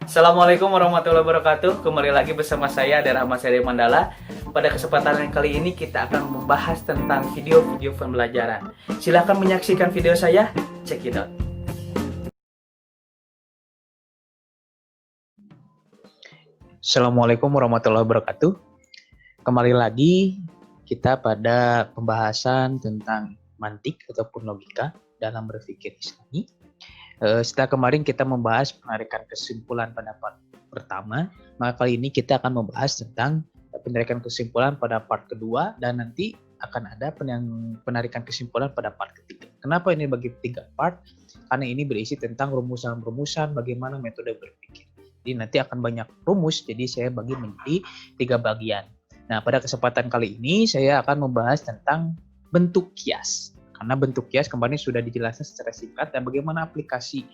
Assalamualaikum warahmatullahi wabarakatuh. Kembali lagi bersama saya Ade Rahmat Seri Mandala. Pada kesempatan yang kali ini kita akan membahas tentang video-video pembelajaran. Silahkan menyaksikan video saya. Check it out. Assalamualaikum warahmatullahi wabarakatuh. Kembali lagi kita pada pembahasan tentang mantik ataupun logika dalam berpikir Islami. Setelah kemarin kita membahas penarikan kesimpulan pada part pertama, maka kali ini kita akan membahas tentang penarikan kesimpulan pada part kedua dan nanti akan ada penarikan kesimpulan pada part ketiga. Kenapa ini bagi 3 part? Karena ini berisi tentang rumusan-rumusan bagaimana metode berpikir. Jadi nanti akan banyak rumus, jadi saya bagi menjadi 3 bagian. Nah, pada kesempatan kali ini saya akan membahas tentang bentuk kias. Karena bentuk kias kemarin sudah dijelaskan secara singkat dan bagaimana aplikasi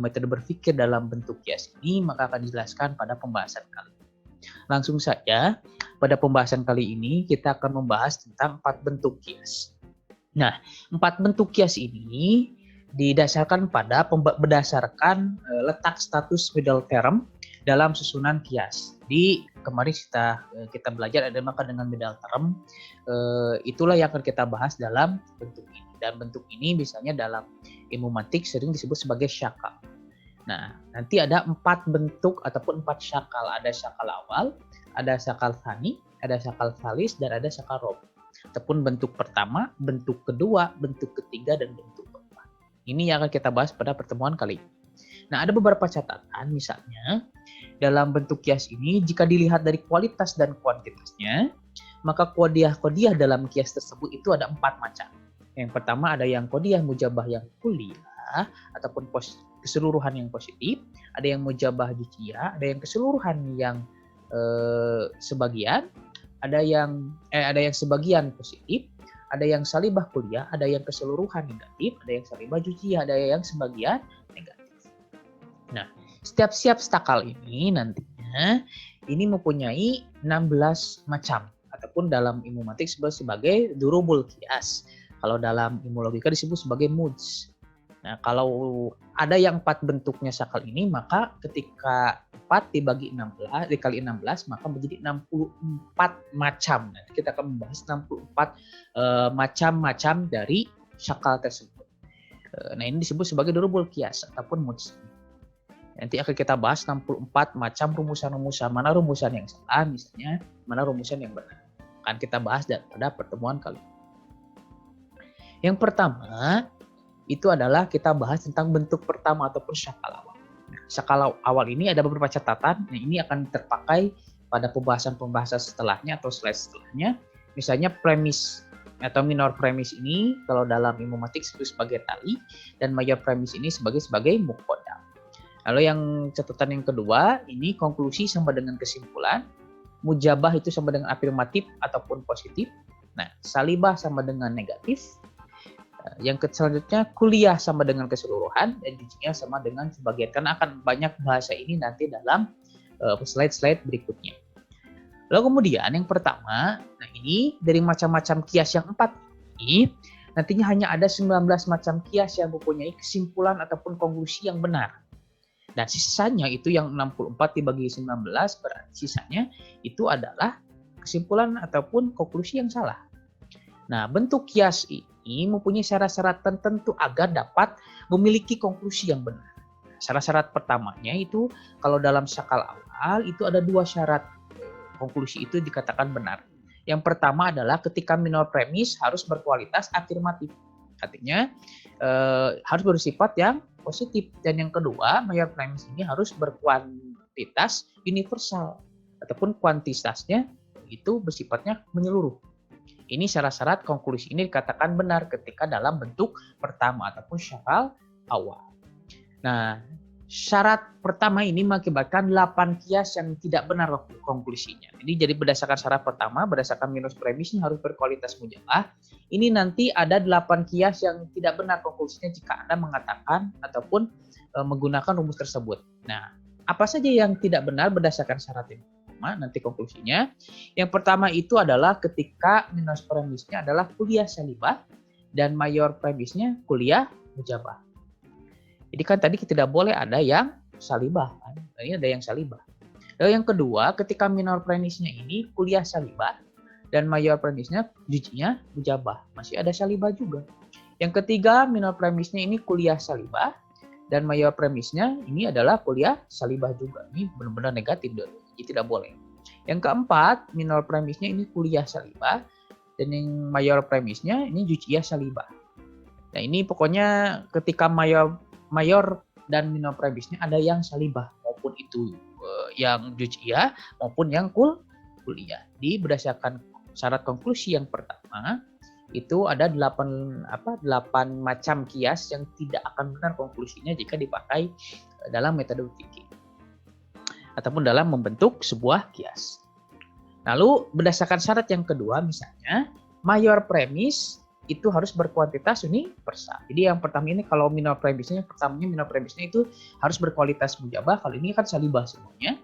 metode berpikir dalam bentuk kias ini maka akan dijelaskan pada pembahasan kali ini. Langsung saja, pada pembahasan kali ini kita akan membahas tentang 4 bentuk kias. Nah, 4 bentuk kias ini didasarkan pada berdasarkan letak status middle term dalam susunan kias. Di kemarin kita belajar ada maka dengan middle term, itulah yang akan kita bahas dalam bentuk ini. Dan bentuk ini misalnya dalam ilmu mantik sering disebut sebagai syakal. Nah, nanti ada 4 bentuk ataupun 4 syakal. Ada syakal awal, ada syakal tsani, ada syakal tsalis, dan ada syakal robi. Ataupun bentuk pertama, bentuk kedua, bentuk ketiga, dan bentuk keempat. Ini yang akan kita bahas pada pertemuan kali ini. Nah, ada beberapa catatan, misalnya dalam bentuk kias ini jika dilihat dari kualitas dan kuantitasnya, maka kodiah-kodiah dalam kias tersebut itu ada 4 macam. Yang pertama ada yang kodiah mujabah yang kuliah ataupun keseluruhan yang positif, ada yang mujabah juz'iyah, ada yang keseluruhan yang sebagian, ada yang sebagian positif, ada yang salibah kuliah, ada yang keseluruhan negatif, ada yang salibah juz'iyah, ada yang sebagian negatif. Nah, setiap stakal ini nantinya ini mempunyai 16 macam ataupun dalam ilmu mantik disebut sebagai durubul kias. Kalau dalam ilmu logika disebut sebagai moods. Nah, kalau ada yang 4 bentuknya sakal ini, maka ketika 4 dibagi 16 dikali 16 maka menjadi 64 macam. Nanti kita akan membahas 64 macam-macam dari sakal tersebut. Nah, ini disebut sebagai durubul kias ataupun moods. Nanti akan kita bahas 64 macam rumusan-rumusan, mana rumusan yang salah misalnya, mana rumusan yang benar. Akan kita bahas pada pertemuan kali ini. Yang pertama, itu adalah kita bahas tentang bentuk pertama ataupun syakal awal. Nah, syakal awal ini ada beberapa catatan, nah ini akan terpakai pada pembahasan-pembahasan setelahnya atau slide setelahnya. Misalnya premis atau minor premis ini, kalau dalam ilmu mantik disebut sebagai tali, dan major premis ini sebagai muqaddam. Lalu yang catatan yang kedua, ini konklusi sama dengan kesimpulan, mujabah itu sama dengan afirmatif ataupun positif, nah salibah sama dengan negatif, yang selanjutnya kuliah sama dengan keseluruhan, dan juz'iyah sama dengan sebagian, karena akan banyak bahasa ini nanti dalam slide-slide berikutnya. Lalu kemudian yang pertama, nah ini dari macam-macam kias yang 4 ini, nantinya hanya ada 19 macam kias yang mempunyai kesimpulan ataupun konklusi yang benar. Dan sisanya itu yang 64 dibagi 19 berarti sisanya itu adalah kesimpulan ataupun konklusi yang salah. Nah, bentuk kias ini mempunyai syarat-syarat tertentu agar dapat memiliki konklusi yang benar. Syarat-syarat pertamanya itu kalau dalam syakal awal itu ada 2 syarat konklusi itu dikatakan benar. Yang pertama adalah ketika minor premis harus berkualitas afirmatif. Artinya harus bersifat yang positif, dan yang kedua major premis ini harus berkuantitas universal ataupun kuantitasnya itu bersifatnya menyeluruh. Ini syarat-syarat konklusi ini dikatakan benar ketika dalam bentuk pertama ataupun syakal awal. Nah, syarat pertama ini mengakibatkan 8 kias yang tidak benar konklusinya. Jadi berdasarkan syarat pertama, berdasarkan minus premisnya harus berkualitas mujabah. Ini nanti ada 8 kias yang tidak benar konklusinya jika Anda mengatakan ataupun menggunakan rumus tersebut. Nah, apa saja yang tidak benar berdasarkan syarat ini? Nanti konklusinya. Yang pertama itu adalah ketika minus premisnya adalah kuliah salibah dan mayor premisnya kuliah mujabah. Jadi kan tadi tidak boleh ada yang salibah. Ini ada yang salibah. Lalu yang kedua, ketika minor premisnya ini kuliah salibah dan mayor premisnya jujinya mujabah, masih ada salibah juga. Yang ketiga, minor premisnya ini kuliah salibah dan mayor premisnya ini adalah kuliah salibah juga. Ini benar-benar negatif, jadi tidak boleh. Yang keempat, minor premisnya ini kuliah salibah dan yang mayor premisnya ini jujiah salibah. Nah, ini pokoknya ketika mayor dan minor premisnya ada yang salibah, maupun itu yang jujiah maupun yang kuliah. Berdasarkan syarat konklusi yang pertama, itu ada 8 macam kias yang tidak akan benar konklusinya jika dipakai dalam metode berpikir ataupun dalam membentuk sebuah kias. Lalu berdasarkan syarat yang kedua, misalnya mayor premis itu harus berkuantitas universal. Jadi yang pertama ini kalau minor premisnya itu harus berkualitas mujabah, kalau ini kan salibah semuanya.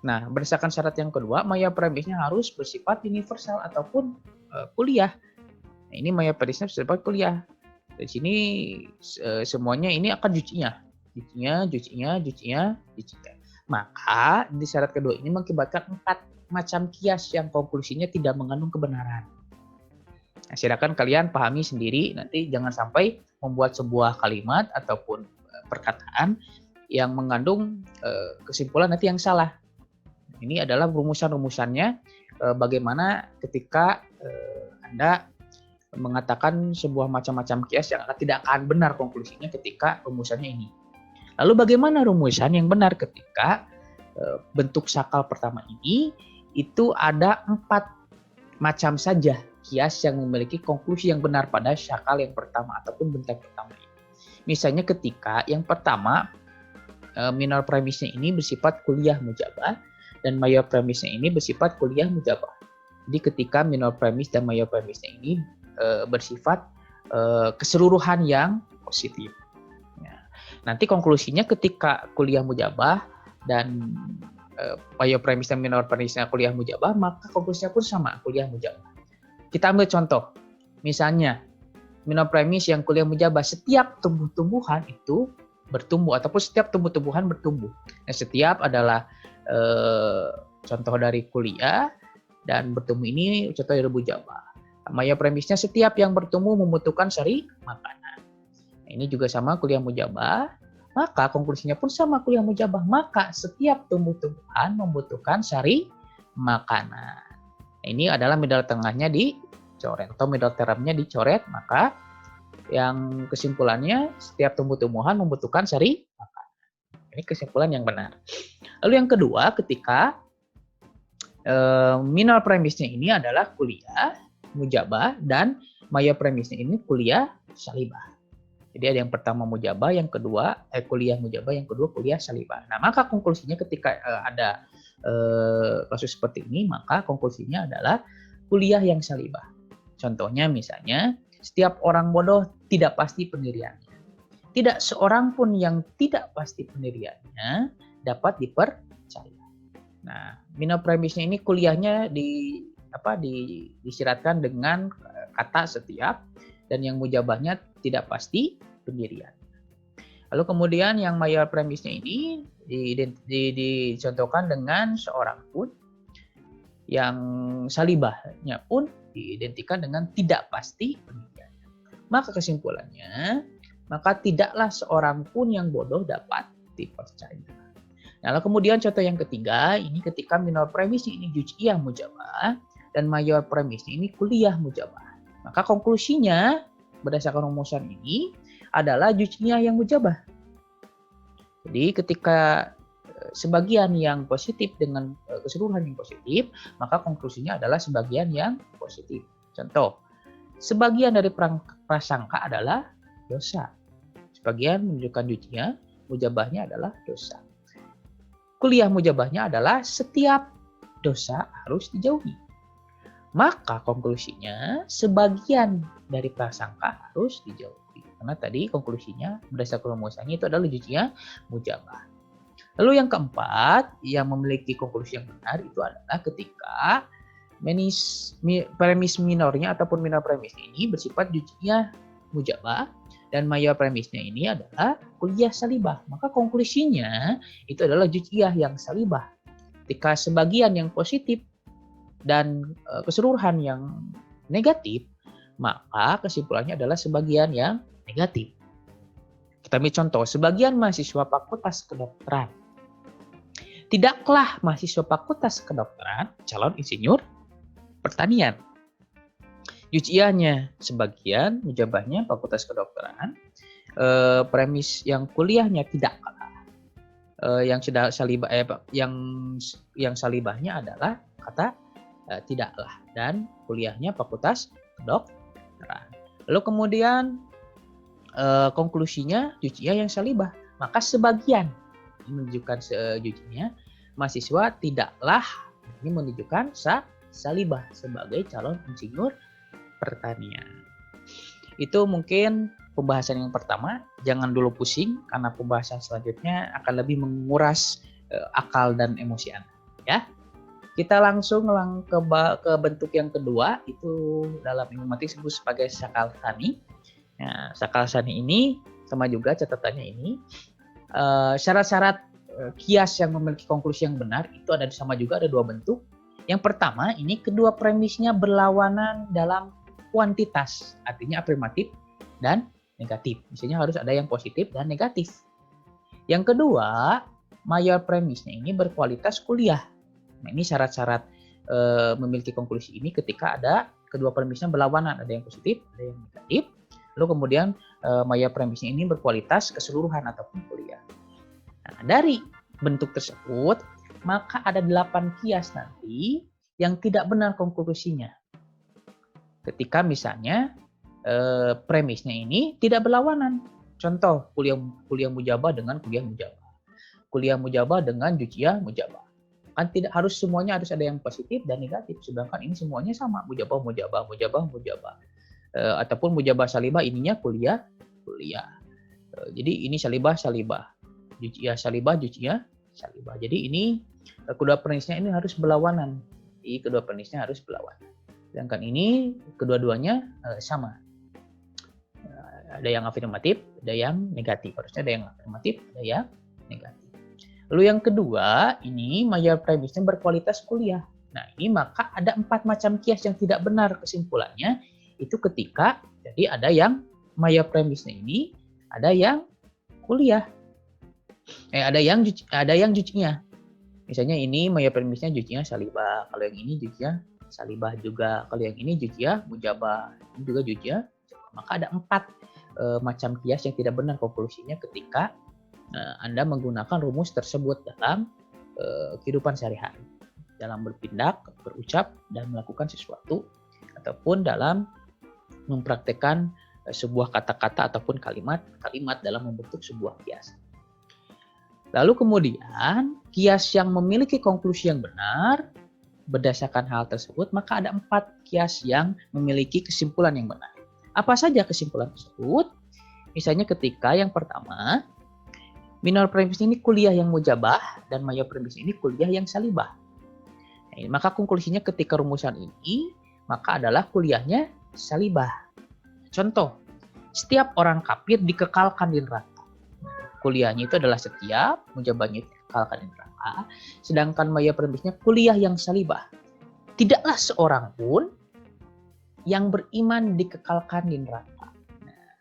Nah, berdasarkan syarat yang kedua, mayor premisnya harus bersifat universal ataupun kuliah. Nah, ini mayor premisnya bersifat kuliah. Di sini semuanya ini akan jujinya. Maka di syarat kedua ini mengakibatkan 4 macam kias yang konklusinya tidak mengandung kebenaran. Nah, silakan kalian pahami sendiri, nanti jangan sampai membuat sebuah kalimat ataupun perkataan yang mengandung kesimpulan nanti yang salah. Ini adalah rumusan-rumusannya bagaimana ketika Anda mengatakan sebuah macam-macam kias yang tidak akan benar konklusinya ketika rumusannya ini. Lalu bagaimana rumusan yang benar ketika bentuk sakal pertama ini itu ada 4 macam saja kias yang memiliki konklusi yang benar pada sakal yang pertama ataupun bentuk pertama ini. Misalnya ketika yang pertama minor premisnya ini bersifat kuliah mujabah dan mayor premisnya ini bersifat kuliah mujabah. Jadi ketika minor premis dan mayor premisnya ini bersifat keseluruhan yang positif. Nanti konklusinya ketika kuliah mujabah dan mayor premis dan minor premisnya kuliah mujabah, maka konklusinya pun sama, kuliah mujabah. Kita ambil contoh, misalnya minor premis yang kuliah mujabah, setiap tumbuh-tumbuhan itu bertumbuh ataupun setiap tumbuh-tumbuhan bertumbuh. Nah, setiap adalah contoh dari kuliah dan bertumbuh ini contoh dari mujabah. Mayor premisnya setiap yang bertumbuh membutuhkan sari makanan. Nah, ini juga sama kuliah mujabah, maka konklusinya pun sama kuliah mujabah. Maka setiap tumbuh-tumbuhan membutuhkan sari makanan. Nah, ini adalah middle tengahnya dicoret atau middle termnya dicoret, maka yang kesimpulannya setiap tumbuh-tumbuhan membutuhkan sari makanan. Ini kesimpulan yang benar. Lalu yang kedua, ketika minor premisnya ini adalah kuliah mujabah dan mayor premisnya ini kuliah salibah. Jadi ada yang pertama mujabah, yang kedua kuliah mujabah, yang kedua kuliah salibah. Nah, maka konklusinya ketika ada kasus seperti ini, maka konklusinya adalah kuliah yang salibah. Contohnya misalnya, setiap orang bodoh tidak pasti pendiriannya. Tidak seorang pun yang tidak pasti pendiriannya dapat dipercaya. Nah, minor premisnya ini kuliahnya disyaratkan dengan kata setiap, dan yang mujabahnya tidak pasti pendirian. Lalu kemudian yang mayor premisnya ini dicontohkan dengan seorang pun, yang salibahnya pun diidentikan dengan tidak pasti pendirian. Maka kesimpulannya, maka tidaklah seorang pun yang bodoh dapat dipercaya. Nah, lalu kemudian contoh yang ketiga, ini ketika minor premisnya ini jujiah mujabah dan mayor premisnya ini kuliah mujabah. Maka konklusinya berdasarkan rumusan ini adalah jujiah yang mujabah. Jadi ketika sebagian yang positif dengan keseluruhan yang positif, maka konklusinya adalah sebagian yang positif. Contoh, sebagian dari prasangka adalah dosa. Sebagian menunjukkan jujiah, mujabahnya adalah dosa. Kuliah mujabahnya adalah setiap dosa harus dijauhi. Maka konklusinya sebagian dari prasangka harus dijauhi. Karena tadi konklusinya berdasarkan rumusannya itu adalah jujiah mujabah. Lalu yang keempat yang memiliki konklusi yang benar itu adalah ketika premis minornya ataupun minor premis ini bersifat jujiah mujabah dan mayor premisnya ini adalah kuliah salibah. Maka konklusinya itu adalah juz'iyah yang salibah. Ketika sebagian yang positif dan keseluruhan yang negatif, maka kesimpulannya adalah sebagian yang negatif. Kita ambil contoh, sebagian mahasiswa Fakultas Kedokteran. Tidaklah mahasiswa Fakultas Kedokteran calon insinyur pertanian. Juz'iyahnya sebagian, mujabahnya Fakultas Kedokteran. Premis yang kuliahnya tidaklah. Yang salibah yang salibahnya adalah kata tidaklah, dan kuliahnya Fakultas Kedokteran. Lalu kemudian konklusinya juz'iyah yang salibah, maka sebagian ini menunjukkan juz'iyahnya mahasiswa tidaklah, ini menunjukkan salibah sebagai calon insinyur pertanian. Itu mungkin pembahasan yang pertama. Jangan dulu pusing karena pembahasan selanjutnya akan lebih menguras akal dan emosi Anda, ya. Kita langsung ke bentuk yang kedua, itu dalam ilmu matematik disebut sebagai sakal sani. Nah, sakal sani ini sama juga catatannya ini. Syarat-syarat kias yang memiliki konklusi yang benar itu sama juga ada dua bentuk. Yang pertama, ini kedua premisnya berlawanan dalam kuantitas, artinya afirmatif dan negatif. Misalnya harus ada yang positif dan negatif. Yang kedua, mayor premisnya ini berkualitas kuliah. Nah, ini syarat-syarat memiliki konklusi ini ketika ada kedua premisnya berlawanan, ada yang positif, ada yang negatif. Lalu kemudian mayor premisnya ini berkualitas keseluruhan ataupun kuliah. Nah, dari bentuk tersebut, maka ada 8 kias nanti yang tidak benar konklusinya. Ketika misalnya premisnya ini tidak berlawanan. Contoh, kuliah mujabah dengan kuliah mujabah. Kuliah mujabah dengan juz'iyah mujabah. Kan tidak harus semuanya harus ada yang positif dan negatif, sedangkan ini semuanya sama, mujabah mujabah mujabah mujabah. Ataupun mujabah salibah, ininya kuliah. Jadi ini salibah, juz'iyah salibah, juz'iyah salibah. Jadi ini kedua premisnya ini harus berlawanan. Kedua premisnya harus berlawanan. Sedangkan ini kedua-duanya sama. Ada yang afirmatif, ada yang negatif. Harusnya ada yang afirmatif, ada yang negatif. Lalu yang kedua, ini mayor premisnya berkualitas kuliah. Nah, ini maka ada 4 macam kias yang tidak benar kesimpulannya. Itu ketika jadi ada yang mayor premisnya ini, ada yang kuliah. Ada yang juz'iyah. Misalnya ini mayor premisnya juz'iyah salibah. Kalau yang ini juz'iyah salibah juga. Kalau yang ini juz'iyah mujabah. Ini juga juz'iyah. Maka ada 4 macam kias yang tidak benar konklusinya ketika Anda menggunakan rumus tersebut dalam kehidupan sehari-hari. Dalam bertindak, berucap, dan melakukan sesuatu. Ataupun dalam mempraktekkan sebuah kata-kata ataupun kalimat dalam membentuk sebuah kias. Lalu kemudian kias yang memiliki konklusi yang benar berdasarkan hal tersebut, maka ada 4 kias yang memiliki kesimpulan yang benar. Apa saja kesimpulan tersebut? Misalnya ketika yang pertama, minor premis ini kuliah yang mujabah dan mayor premis ini kuliah yang salibah. Nah, maka konklusinya ketika rumusan ini, maka adalah kuliahnya salibah. Contoh, setiap orang kafir dikekalkan di neraka. Kuliahnya itu adalah setiap, mujabahnya dikekalkan di neraka. Sedangkan mayor premisnya kuliah yang salibah. Tidaklah seorang pun yang beriman dikekalkan di neraka. Nah,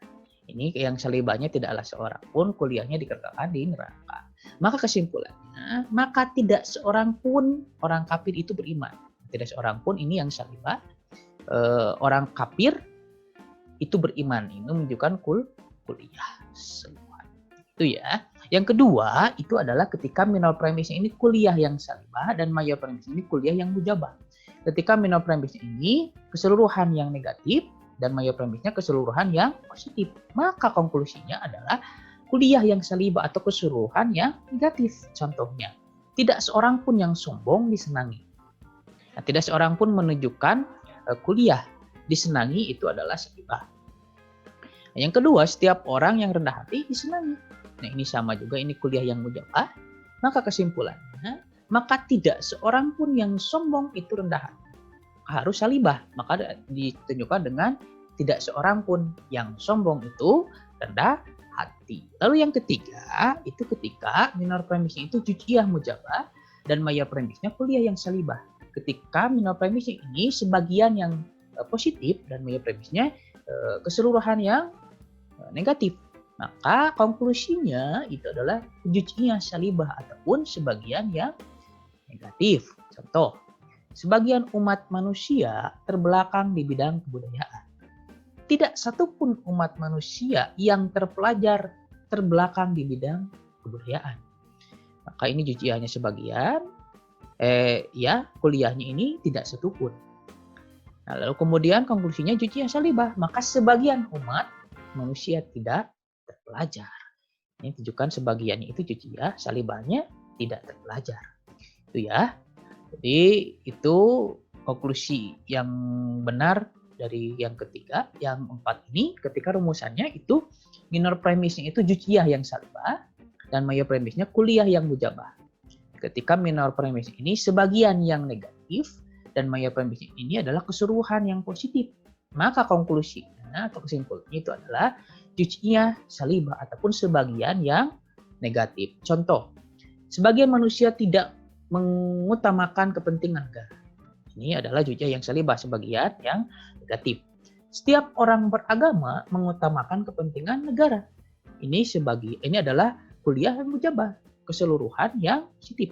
ini yang salibahnya tidaklah seorang pun kuliahnya dikekalkan di neraka. Maka kesimpulannya, maka tidak seorang pun orang kafir itu beriman. Tidak seorang pun ini yang salibah. Orang kafir itu beriman. Ini menunjukkan kuliah semua. Itu ya. Yang kedua itu adalah ketika minor premisnya ini kuliah yang salibah dan mayor premisnya ini kuliah yang mujabah. Ketika minor premisnya ini keseluruhan yang negatif dan mayor premisnya keseluruhan yang positif, maka konklusinya adalah kuliah yang salibah atau keseluruhan yang negatif. Contohnya, tidak seorang pun yang sombong disenangi. Nah, tidak seorang pun menunjukkan kuliah disenangi itu adalah salibah. Nah, yang kedua, setiap orang yang rendah hati disenangi. Nah, ini sama juga, ini kuliah yang mujabah. Maka kesimpulannya, maka tidak seorang pun yang sombong itu rendah hati. Harus salibah. Maka ditunjukkan dengan tidak seorang pun yang sombong itu rendah hati. Lalu yang ketiga itu ketika minor premisnya itu jujiah mujabah dan maya premisnya kuliah yang salibah. Ketika minor premisnya ini sebagian yang positif dan maya premisnya keseluruhan yang negatif, maka konklusinya itu adalah jujiah salibah ataupun sebagian yang negatif. Contoh, sebagian umat manusia terbelakang di bidang kebudayaan. Tidak satupun umat manusia yang terpelajar terbelakang di bidang kebudayaan. Maka ini jujiahnya sebagian, kuliahnya ini tidak satupun. Nah, lalu kemudian konklusinya jujiah salibah, maka sebagian umat manusia tidak terpelajar. Ini tunjukkan sebagiannya itu jujiah, salibahnya tidak terpelajar. Itu ya. Jadi itu konklusi yang benar dari yang ketiga. Yang empat ini ketika rumusannya itu minor premisnya itu jujiah yang salibah dan maya premisnya kuliah yang mujabah. Ketika minor premis ini sebagian yang negatif dan maya premisnya ini adalah keseluruhan yang positif, maka konklusinya atau kesimpulannya itu adalah jujiah salibah ataupun sebagian yang negatif. Contoh, sebagian manusia tidak mengutamakan kepentingan negara. Ini adalah jujiah yang salibah, sebagian yang negatif. Setiap orang beragama mengutamakan kepentingan negara. Ini adalah kuliah yang mujabah, keseluruhan yang positif.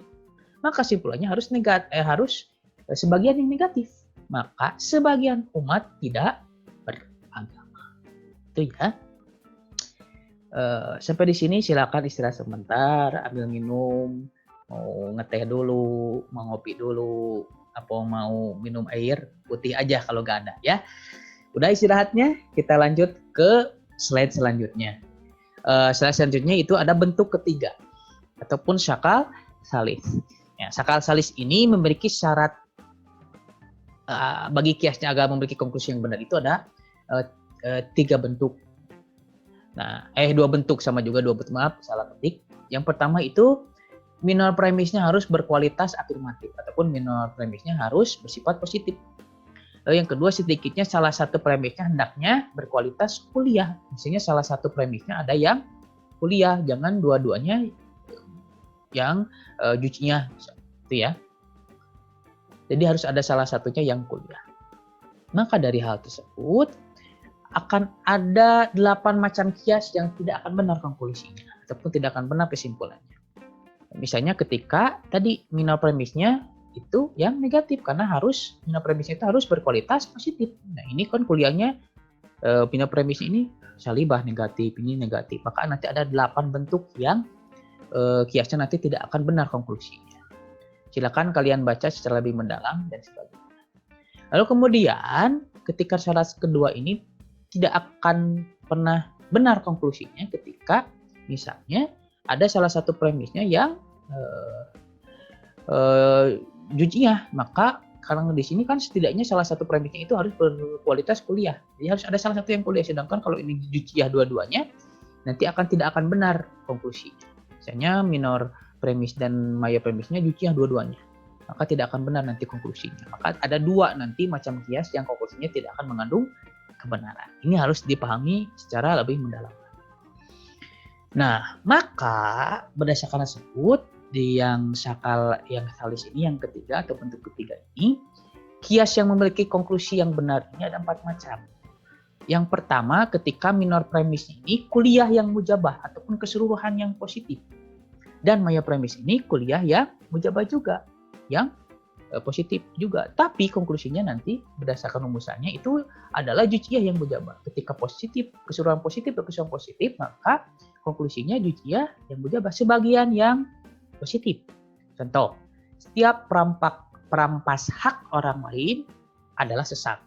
Maka kesimpulannya harus sebagian yang negatif. Maka sebagian umat tidak beragama. Itu ya. Sampai di sini silakan istirahat sebentar, ambil minum, mau ngeteh dulu, mau ngopi dulu, apa mau minum air putih aja kalau gak ada ya. Udah istirahatnya, kita lanjut ke slide selanjutnya. Slide selanjutnya itu ada bentuk ketiga ataupun syakal salis. Ya, syakal salis ini memiliki syarat bagi kiasnya agar memiliki konklusi yang benar itu ada 3 bentuk. Nah, 2 bentuk sama juga 2 bentuk, maaf salah ketik. Yang pertama itu minor premisnya harus berkualitas afirmatif ataupun minor premisnya harus bersifat positif. Lalu yang kedua, sedikitnya salah satu premisnya hendaknya berkualitas kuliah. Misalnya salah satu premisnya ada yang kuliah, jangan dua-duanya yang jujiah itu ya. Jadi harus ada salah satunya yang kuliah. Maka dari hal tersebut akan ada 8 macam kias yang tidak akan benar konklusinya ataupun tidak akan benar kesimpulannya. Misalnya ketika tadi minor premisnya itu yang negatif karena minor premisnya itu harus berkualitas positif. Nah, ini kan kuliahnya minor premisnya ini salibah negatif, ini negatif. Maka nanti ada 8 bentuk yang kiasnya nanti tidak akan benar konklusinya. Silakan kalian baca secara lebih mendalam dan sebagainya. Lalu kemudian ketika syarat kedua ini tidak akan pernah benar konklusinya ketika misalnya ada salah satu premisnya yang jujiah, maka karena di sini kan setidaknya salah satu premisnya itu harus berkualitas kuliah. Jadi harus ada salah satu yang kuliah, sedangkan kalau ini jujiah dua-duanya nanti tidak akan benar konklusinya. Misalnya minor premis dan maya premisnya jujiah dua-duanya, maka tidak akan benar nanti konklusinya. Maka ada 2 nanti macam kias yang konklusinya tidak akan mengandung kebenaran. Ini harus dipahami secara lebih mendalam. Nah, maka berdasarkan tersebut di yang syakal yang salis ini yang ketiga atau bentuk ketiga ini, kias yang memiliki konklusi yang benar ini ada 4 macam. Yang pertama, ketika minor premis ini kuliah yang mujabah ataupun keseluruhan yang positif. Dan maya premis ini kuliah yang mujabah juga, yang positif juga. Tapi konklusinya nanti berdasarkan rumusannya itu adalah jujiah yang mujabah. Ketika positif, keseluruhan positif dan keseluruhan positif, maka konklusinya jujiah yang mujabah sebagian yang positif. Contoh, setiap perampas hak orang lain adalah sesat.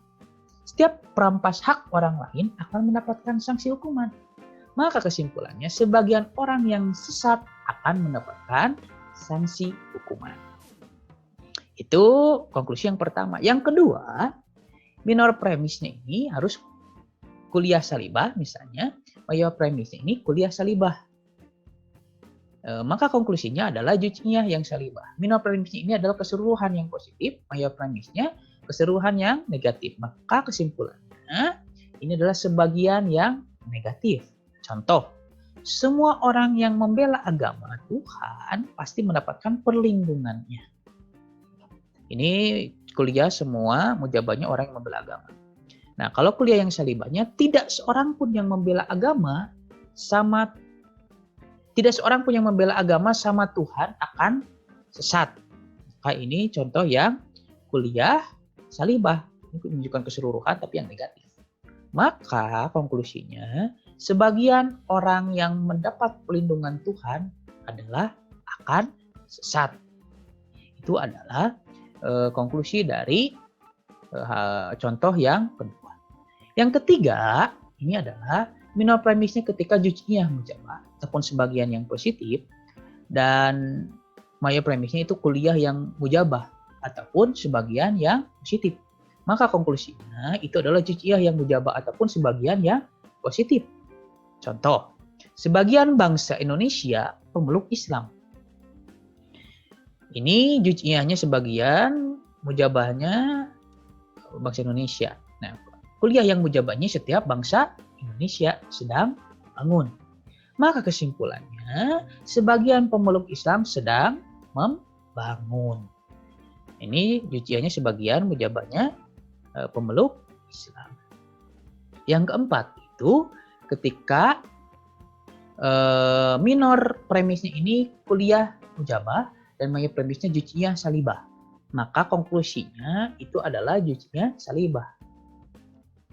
Setiap perampas hak orang lain akan mendapatkan sanksi hukuman. Maka kesimpulannya sebagian orang yang sesat akan mendapatkan sanksi hukuman. Itu konklusi yang pertama. Yang kedua, minor premisnya ini harus kuliah salibah misalnya, maya premisnya ini kuliah salibah. Maka konklusinya adalah jujiah yang salibah. Minor premisnya ini adalah keseluruhan yang positif, maya premisnya keseluruhan yang negatif. Maka kesimpulannya ini adalah sebagian yang negatif. Contoh, semua orang yang membela agama Tuhan pasti mendapatkan perlindungannya. Ini kuliah semua mujabahnya orang yang membela agama. Nah, kalau kuliah yang salibahnya, tidak seorang pun yang membela agama sama Tuhan akan sesat. Maka ini contoh yang kuliah salibah. Ini menunjukkan keseluruhan tapi yang negatif. Maka konklusinya, sebagian orang yang mendapat perlindungan Tuhan adalah akan sesat. Itu adalah konklusi dari contoh yang kedua. Yang ketiga, ini adalah minor premisnya ketika juz'iyah mujabah ataupun sebagian yang positif, dan major premisnya itu kuliah yang mujabah ataupun sebagian yang positif. Maka konklusinya itu adalah juz'iyah yang mujabah ataupun sebagian yang positif. Contoh, sebagian bangsa Indonesia pemeluk Islam. Ini juz'iyahnya sebagian, mujabahnya bangsa Indonesia. Nah, kuliah yang mujabahnya setiap bangsa Indonesia sedang bangun. Maka kesimpulannya, sebagian pemeluk Islam sedang membangun. Ini juz'iyahnya sebagian, mujabahnya pemeluk Islam. Yang keempat itu ketika minor premisnya ini kuliah mujabah dan major premisnya juz'iyah salibah. Maka konklusinya itu conclusinya juz'iyah salibah.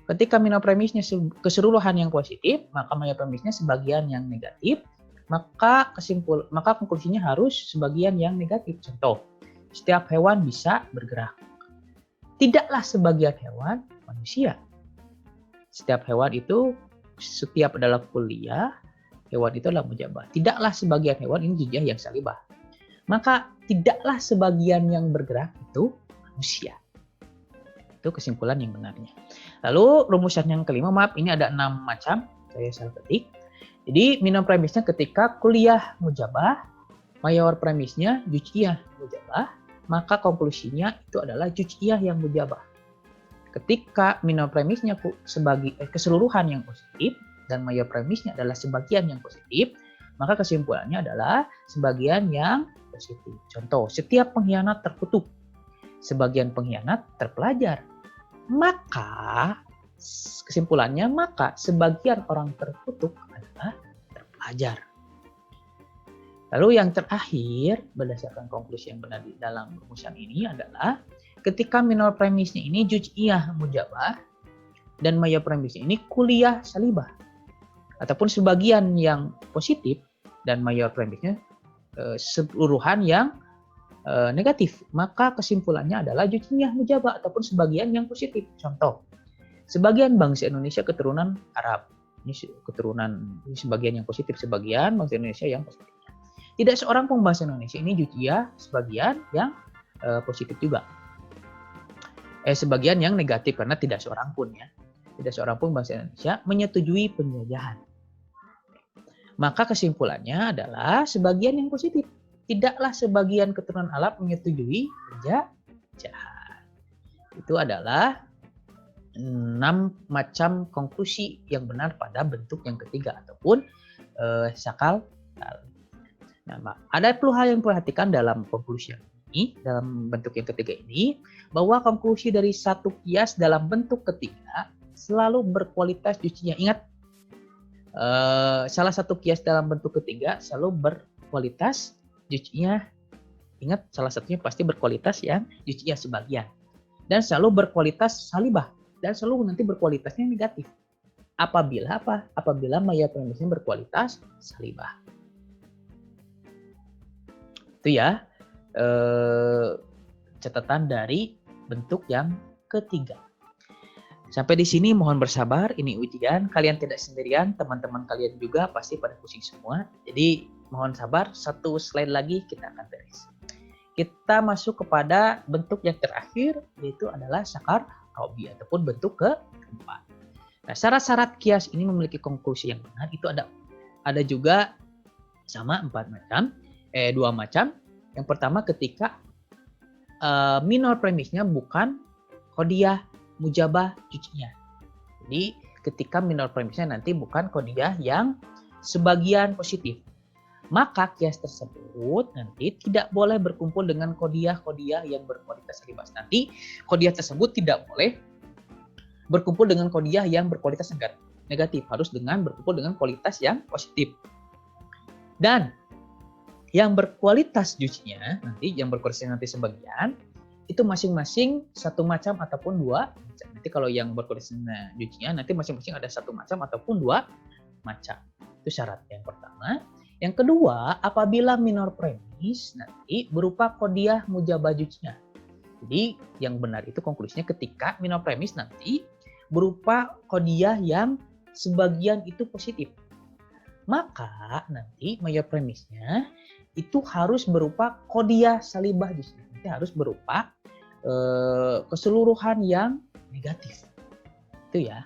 Ketika minor premisnya keseluruhan yang positif, maka major premisnya sebagian yang negatif, maka konklusinya harus sebagian yang negatif. Contoh, setiap hewan bisa bergerak. Tidaklah sebagian hewan manusia. Setiap hewan itu setiap adalah kuliah, hewan itu adalah mujabah. Tidaklah sebagian hewan ini juz'iyah yang salibah. Maka tidaklah sebagian yang bergerak itu manusia. Itu kesimpulan yang benarnya. Lalu rumusan yang kelima, maaf ini ada 6 macam, saya salah ketik. Jadi minor premisnya ketika kuliah mujabah, major premisnya juz'iyah mujabah, maka konklusinya itu adalah juz'iyah yang mujabah. Ketika minor premisnya sebagai keseluruhan yang positif dan major premisnya adalah sebagian yang positif, maka kesimpulannya adalah sebagian yang positif. Contoh, setiap pengkhianat terkutuk, sebagian pengkhianat terpelajar. Maka kesimpulannya, maka sebagian orang terkutuk adalah terpelajar. Lalu yang terakhir, berdasarkan konklusi yang benar di dalam rumusan ini adalah ketika minor premisnya ini juz'iyah mujabah dan major premisnya ini kuliah salibah ataupun sebagian yang positif dan major premisnya keseluruhan yang negatif, maka kesimpulannya adalah juz'iyah mujabah ataupun sebagian yang positif. Contoh, sebagian bangsa Indonesia keturunan Arab. Ini sebagian yang positif, sebagian bangsa Indonesia yang positif. Tidak seorang pun bangsa Indonesia ini juz'iyah, sebagian yang positif juga. Sebagian yang negatif karena tidak seorang pun bangsa Indonesia menyetujui penjajahan. Maka kesimpulannya adalah sebagian yang positif. Tidaklah sebagian keturunan Arab menyetujui penjajahan. Itu adalah 6 macam konklusi yang benar pada bentuk yang ketiga ataupun sakal. Nah, ada perlu hal yang perhatikan dalam konklusi ini, dalam bentuk yang ketiga ini, bahwa konklusi dari satu kias dalam bentuk ketiga selalu berkualitas juz'iyah. Ingat, salah satu kias dalam bentuk ketiga selalu berkualitas juz'iyah. Ingat, salah satunya pasti berkualitas yang juz'iyah sebagian. Dan selalu berkualitas salibah. Dan selalu nanti berkualitasnya negatif. Apabila apa? Apabila major premisnya berkualitas salibah. Itu ya catatan dari bentuk yang ketiga. Sampai di sini mohon bersabar, ini ujian, kalian tidak sendirian, teman-teman kalian juga pasti pada pusing semua. Jadi mohon sabar, satu slide lagi kita akan beres. Kita masuk kepada bentuk yang terakhir, yaitu adalah sakar robi ataupun bentuk keempat. Nah, syarat-syarat kias ini memiliki konklusi yang benar, itu ada juga sama 2 macam. Yang pertama ketika minor premisnya bukan qodiyah mujabah juz'iyah. Jadi ketika minor premisnya nanti bukan kodiah yang sebagian positif. Maka kias tersebut nanti tidak boleh berkumpul dengan kodiah-kodiah yang berkualitas salibah. Nanti kodiah tersebut tidak boleh berkumpul dengan kodiah yang berkualitas negatif, harus berkumpul dengan kualitas yang positif. Dan yang berkualitas juice-nya nanti, yang berkualitas nanti sebagian, itu masing-masing satu macam ataupun dua macam. Nanti kalau yang berkualitas juice-nya nanti masing-masing ada satu macam ataupun dua macam. Itu syarat yang pertama. Yang kedua, apabila minor premis nanti berupa kodiah mujabah juice-nya. Jadi yang benar itu konklusinya ketika minor premis nanti berupa kodiah yang sebagian itu positif. Maka nanti mayor premisnya itu harus berupa kodiah salibah juice-nya. Nanti harus berupa keseluruhan yang negatif. Itu ya.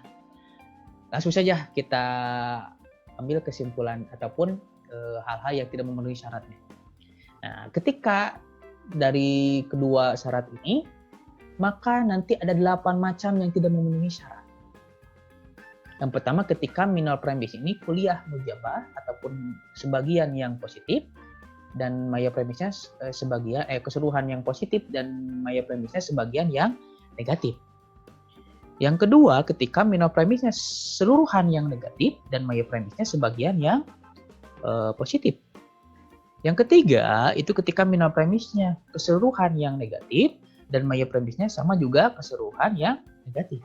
Langsung saja kita ambil kesimpulan ataupun hal-hal yang tidak memenuhi syaratnya. Nah, ketika dari kedua syarat ini, maka nanti ada 8 macam yang tidak memenuhi syarat. Yang pertama, ketika minor premis ini kuliah mujabah ataupun sebagian yang positif dan mayor premisnya sebagian keseluruhan yang positif dan mayor premisnya sebagian yang negatif. Yang kedua, ketika minor premisnya seluruhan yang negatif dan mayor premisnya sebagian yang positif. Yang ketiga, itu ketika minor premisnya keseluruhan yang negatif dan mayor premisnya sama juga keseluruhan yang negatif.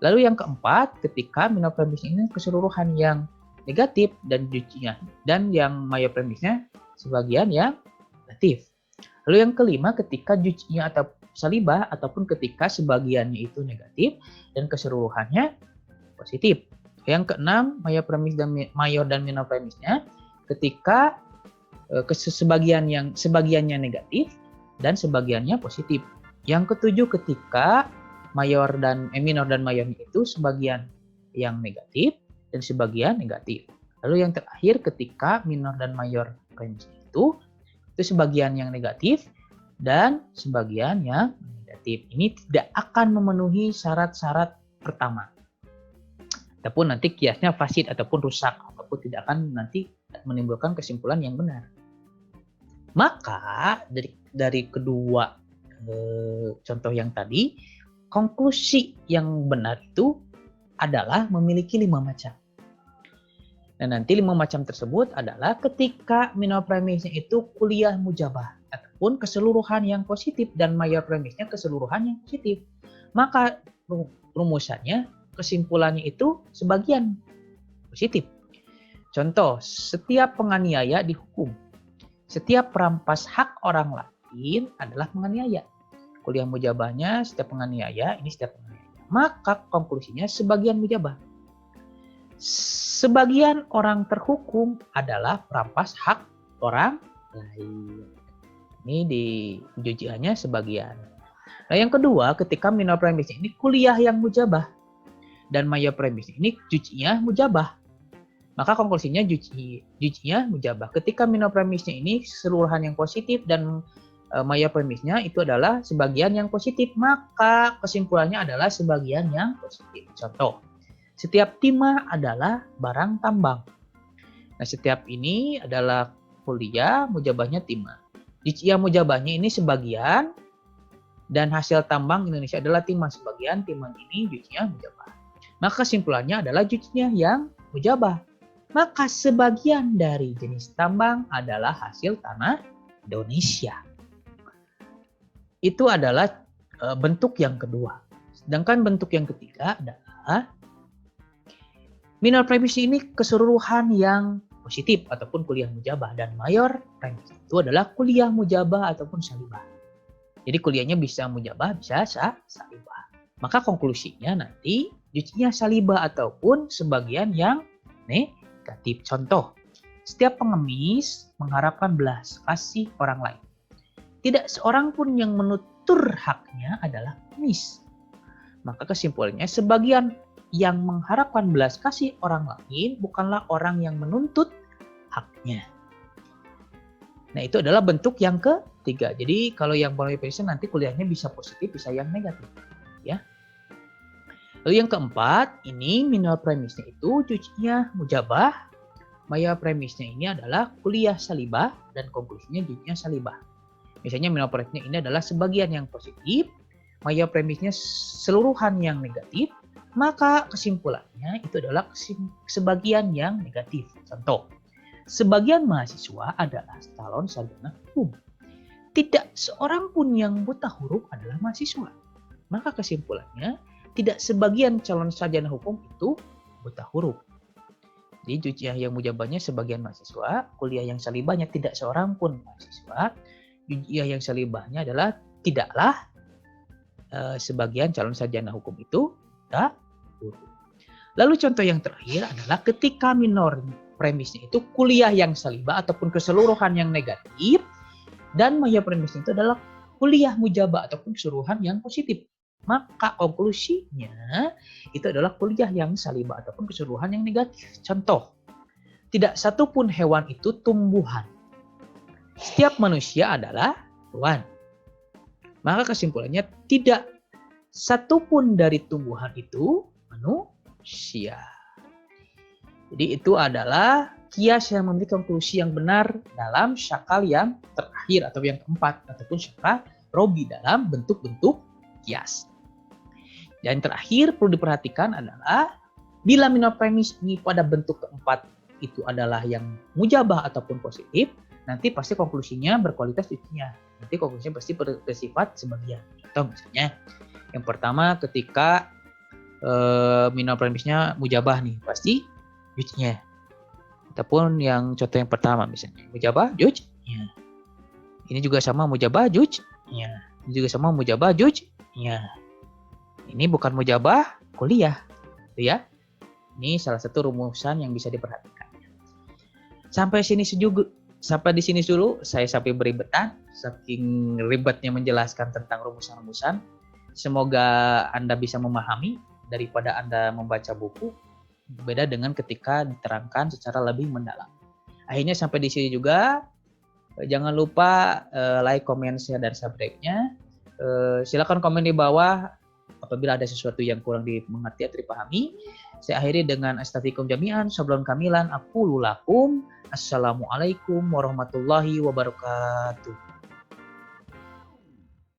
Lalu yang keempat, ketika minor premisnya ini keseluruhan yang negatif dan juice-nya dan yang mayor premisnya sebagian yang negatif. Lalu yang kelima, ketika juice-nya atau salibah ataupun ketika sebagiannya itu negatif dan keseluruhannya positif. Yang keenam, mayor dan minor premisnya ketika sebagiannya negatif dan sebagiannya positif. Yang ketujuh, ketika minor dan mayornya itu sebagian yang negatif dan sebagian negatif. Lalu yang terakhir, ketika minor dan mayor premisnya itu sebagian yang negatif dan sebagian yang negatif. Ini tidak akan memenuhi syarat-syarat pertama. Ataupun nanti kiasnya fasid ataupun rusak ataupun tidak akan nanti menimbulkan kesimpulan yang benar. Maka dari kedua contoh yang tadi, konklusi yang benar itu adalah memiliki 5 macam. Dan nanti 5 macam tersebut adalah ketika minor premisnya itu kuliah mujabah ataupun keseluruhan yang positif dan mayor premisnya keseluruhan yang positif. Maka rumusannya, kesimpulannya itu sebagian positif. Contoh, setiap penganiaya dihukum. Setiap perampas hak orang lain adalah penganiaya. Kuliah mujabahnya setiap penganiaya, ini setiap penganiaya. Maka konklusinya sebagian mujabah. Sebagian orang terhukum adalah perampas hak orang lain. Ini di jujiannya sebagian. Nah, yang kedua, ketika minor premisnya ini kuliah yang mujabah dan mayor premisnya ini jujinya mujabah. Maka konklusinya jujinya mujabah. Ketika minor premisnya ini keseluruhan yang positif dan mayor premisnya itu adalah sebagian yang positif, maka kesimpulannya adalah sebagian yang positif. Contoh, setiap timah adalah barang tambang. Nah, setiap ini adalah kuliah mujabahnya timah. Jujiah mujabahnya ini sebagian dan hasil tambang Indonesia adalah timah sebagian, timah ini jujinya mujabah. Maka kesimpulannya adalah jujinya yang mujabah. Maka sebagian dari jenis tambang adalah hasil tanah Indonesia. Itu adalah bentuk yang kedua. Sedangkan bentuk yang ketiga adalah minor premis ini keseluruhan yang positif ataupun kuliah mujabah dan mayor premis itu adalah kuliah mujabah ataupun salibah. Jadi kuliahnya bisa mujabah, bisa salibah. Maka konklusinya nanti jujinya salibah ataupun sebagian yang negatif. Contoh, setiap pengemis mengharapkan belas kasih orang lain. Tidak seorang pun yang menutur haknya adalah pengemis. Maka kesimpulannya sebagian yang mengharapkan belas kasih orang lain bukanlah orang yang menuntut haknya. Nah, itu adalah bentuk yang ketiga. Jadi kalau yang polyphenol nanti kuliahnya bisa positif, bisa yang negatif, ya. Lalu yang keempat, ini minimal premisnya itu juz'iyah mujabah. Maya premisnya ini adalah kulliyah salibah dan konklusinya juz'iyah salibah. Misalnya minimal premisnya ini adalah sebagian yang positif, maya premisnya seluruhan yang negatif, maka kesimpulannya itu adalah sebagian yang negatif. Contoh, sebagian mahasiswa adalah calon sarjana hukum. Tidak seorang pun yang buta huruf adalah mahasiswa. Maka kesimpulannya, tidak sebagian calon sarjana hukum itu buta huruf. Jadi juz'iyah yang mujabahnya sebagian mahasiswa, kuliah yang salibahnya tidak seorang pun mahasiswa, juz'iyah yang salibahnya adalah tidaklah sebagian calon sarjana hukum itu buta huruf. Lalu contoh yang terakhir adalah ketika minor premisnya itu kuliah yang salibah ataupun keseluruhan yang negatif, dan maya premisnya itu adalah kuliah mujabah ataupun keseluruhan yang positif. Maka konklusinya itu adalah kuliah yang salibah ataupun keseluruhan yang negatif. Contoh, tidak satu pun hewan itu tumbuhan. Setiap manusia adalah hewan. Maka kesimpulannya tidak satu pun dari tumbuhan itu manusia. Jadi itu adalah kias yang memiliki konklusi yang benar dalam syakal yang terakhir atau yang keempat ataupun syakal robi dalam bentuk-bentuk kias. Dan terakhir perlu diperhatikan adalah bila minimal premis ini pada bentuk keempat itu adalah yang mujabah ataupun positif, nanti pasti konklusinya berkualitas juz'iyah. Nanti konklusinya pasti bersifat sebagian. Contoh misalnya yang pertama ketika minimal premisnya mujabah nih, pasti juz'iyah. Ataupun yang contoh yang pertama misalnya mujabah juz'iyah. Ini juga sama mujabah juz'iyah. Ini juga sama mujabah juz'iyah. Ini bukan mujabah kuliah, gitu ya. Ini salah satu rumusan yang bisa diperhatikan. Sampai di sini dulu saya sampai beribetan, saking ribetnya menjelaskan tentang rumusan-rumusan. Semoga Anda bisa memahami daripada Anda membaca buku, beda dengan ketika diterangkan secara lebih mendalam. Akhirnya sampai di sini juga. Jangan lupa like, comment, share, dan subscribe-nya. Silakan komen di bawah apabila ada sesuatu yang kurang dimengerti atau dipahami. Saya akhiri dengan astaghfirukum jami'an, sablon kamilan, aqulu lakum. Assalamualaikum warahmatullahi wabarakatuh.